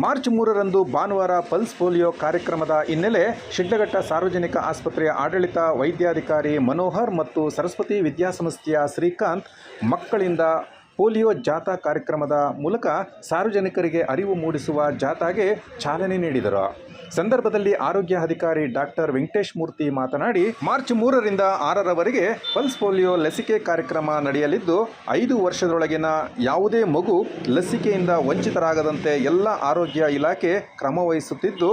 March 3ರಂದು ಭಾನುವಾರ pulse polio ಕಾರ್ಯಕ್ರಮದ ಹಿನ್ನೆಲೆ ಶಿಡ್ಲಘಟ್ಟ ಸಾರ್ವಜನಿಕ ಆಸ್ಪತ್ರೆಯ ಆಡಳಿತ ವೈದ್ಯಾಧಿಕಾರಿ ಮನೋಹರ್ ಮತ್ತು ಸರಸ್ವತಿ ವಿದ್ಯಾಸಂಸ್ಥೆಯ ಶ್ರೀಕಾಂತ್ ಮಕ್ಕಳಿಂದ ಪೋಲಿಯೋ ಜಾಥಾ ಕಾರ್ಯಕ್ರಮದ ಮೂಲಕ ಸಾರ್ವಜನಿಕರಿಗೆ ಅರಿವು ಮೂಡಿಸುವ ಜಾಥಾಗೆ ಚಾಲನೆ ನೀಡಿದರು. ಸಂದರ್ಭದಲ್ಲಿ ಆರೋಗ್ಯ ಅಧಿಕಾರಿ ಡಾಕ್ಟರ್ ವೆಂಕಟೇಶ್ ಮೂರ್ತಿ ಮಾತನಾಡಿ, ಮಾರ್ಚ್ 3ರಿಂದ 6ರವರೆಗೆ ಪಲ್ಸ್ ಪೋಲಿಯೋ ಲಸಿಕೆ ಕಾರ್ಯಕ್ರಮ ನಡೆಯಲಿದ್ದು 5 ವರ್ಷದೊಳಗಿನ ಯಾವುದೇ ಮಗು ಲಸಿಕೆಯಿಂದ ವಂಚಿತರಾಗದಂತೆ ಎಲ್ಲ ಆರೋಗ್ಯ ಇಲಾಖೆ ಕ್ರಮ ವಹಿಸುತ್ತಿದ್ದು,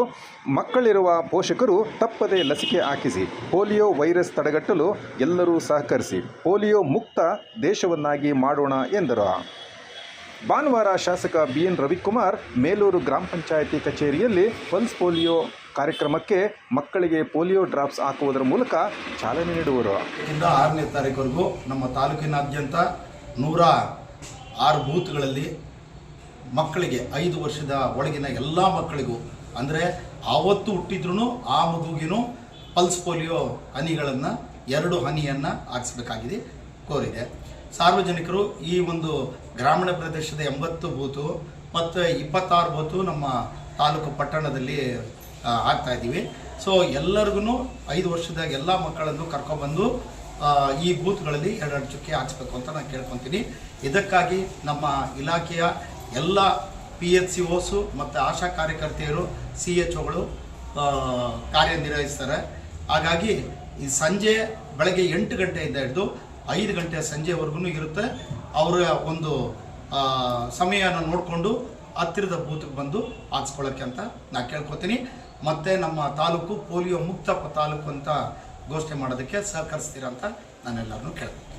ಮಕ್ಕಳಿರುವ ಪೋಷಕರು ತಪ್ಪದೆ ಲಸಿಕೆ ಹಾಕಿಸಿ ಪೋಲಿಯೋ ವೈರಸ್ ತಡೆಗಟ್ಟಲು ಎಲ್ಲರೂ ಸಹಕರಿಸಿ ಪೋಲಿಯೋ ಮುಕ್ತ ದೇಶವನ್ನಾಗಿ ಮಾಡೋಣ ಎಂದರು. ಭಾನುವಾರ ಶಾಸಕ BN ರವಿಕುಮಾರ್ ಮೇಲೂರು ಗ್ರಾಮ ಪಂಚಾಯಿತಿ ಕಚೇರಿಯಲ್ಲಿ ಪಲ್ಸ್ ಪೋಲಿಯೋ ಕಾರ್ಯಕ್ರಮಕ್ಕೆ ಮಕ್ಕಳಿಗೆ ಪೋಲಿಯೋ ಡ್ರಾಪ್ಸ್ ಹಾಕುವುದರ ಮೂಲಕ ಚಾಲನೆ ನೀಡುವರು. 6ನೇ ತಾರೀಕುವರೆಗೂ ನಮ್ಮ ತಾಲೂಕಿನಾದ್ಯಂತ 106 ಬೂತ್ಗಳಲ್ಲಿ ಮಕ್ಕಳಿಗೆ 5 ವರ್ಷದ ಒಳಗಿನ ಎಲ್ಲ ಮಕ್ಕಳಿಗೂ ಅಂದರೆ ಆವತ್ತು ಹುಟ್ಟಿದ್ರೂ ಆ ಮಗುವಿಗೂ ಪಲ್ಸ್ ಪೋಲಿಯೋ ಹನಿಗಳನ್ನು 2 ಹನಿಯನ್ನು ಹಾಕಿಸಬೇಕಾಗಿದೆ ಕೋರಿದೆ. ಸಾರ್ವಜನಿಕರು ಈ ಒಂದು ಗ್ರಾಮೀಣ ಪ್ರದೇಶದ 80 ಬೂತು ಮತ್ತು 26 ಬೂತು ನಮ್ಮ ತಾಲೂಕು ಪಟ್ಟಣದಲ್ಲಿ ಆಗ್ತಾ ಇದ್ದೀವಿ. ಸೊ ಎಲ್ಲರಿಗೂ 5 ವರ್ಷದ ಎಲ್ಲ ಮಕ್ಕಳನ್ನು ಕರ್ಕೊಬಂದು ಈ ಬೂತ್ಗಳಲ್ಲಿ 2 ಚುಕ್ಕೆ ಹಾಕಿಸ್ಬೇಕು ಅಂತ ನಾನು ಕೇಳ್ಕೊತೀನಿ. ಇದಕ್ಕಾಗಿ ನಮ್ಮ ಇಲಾಖೆಯ ಎಲ್ಲ PHCOs ಮತ್ತು ಆಶಾ ಕಾರ್ಯಕರ್ತೆಯರು CHOಗಳು ಕಾರ್ಯನಿರ್ವಹಿಸ್ತಾರೆ. ಹಾಗಾಗಿ ಈ ಸಂಜೆ ಬೆಳಗ್ಗೆ 8 ಗಂಟೆಯಿಂದ ಹಿಡಿದು 5 ಗಂಟೆ ಸಂಜೆವರೆಗೂ ಇರುತ್ತೆ. ಅವರ ಒಂದು ಸಮಯನ ನೋಡಿಕೊಂಡು ಹತ್ತಿರದ ಬೂತ್ಗೆ ಬಂದು ಹಾಕ್ಸ್ಕೊಳ್ಳೋಕ್ಕೆ ಅಂತ ನಾನು ಕೇಳ್ಕೊತೀನಿ. ಮತ್ತು ನಮ್ಮ ತಾಲೂಕು ಪೋಲಿಯೋ ಮುಕ್ತ ತಾಲೂಕು ಅಂತ ಘೋಷಣೆ ಮಾಡೋದಕ್ಕೆ ಸಹಕರಿಸ್ತೀರಾ ಅಂತ ನಾನೆಲ್ಲರನ್ನೂ ಕೇಳ್ತೀನಿ.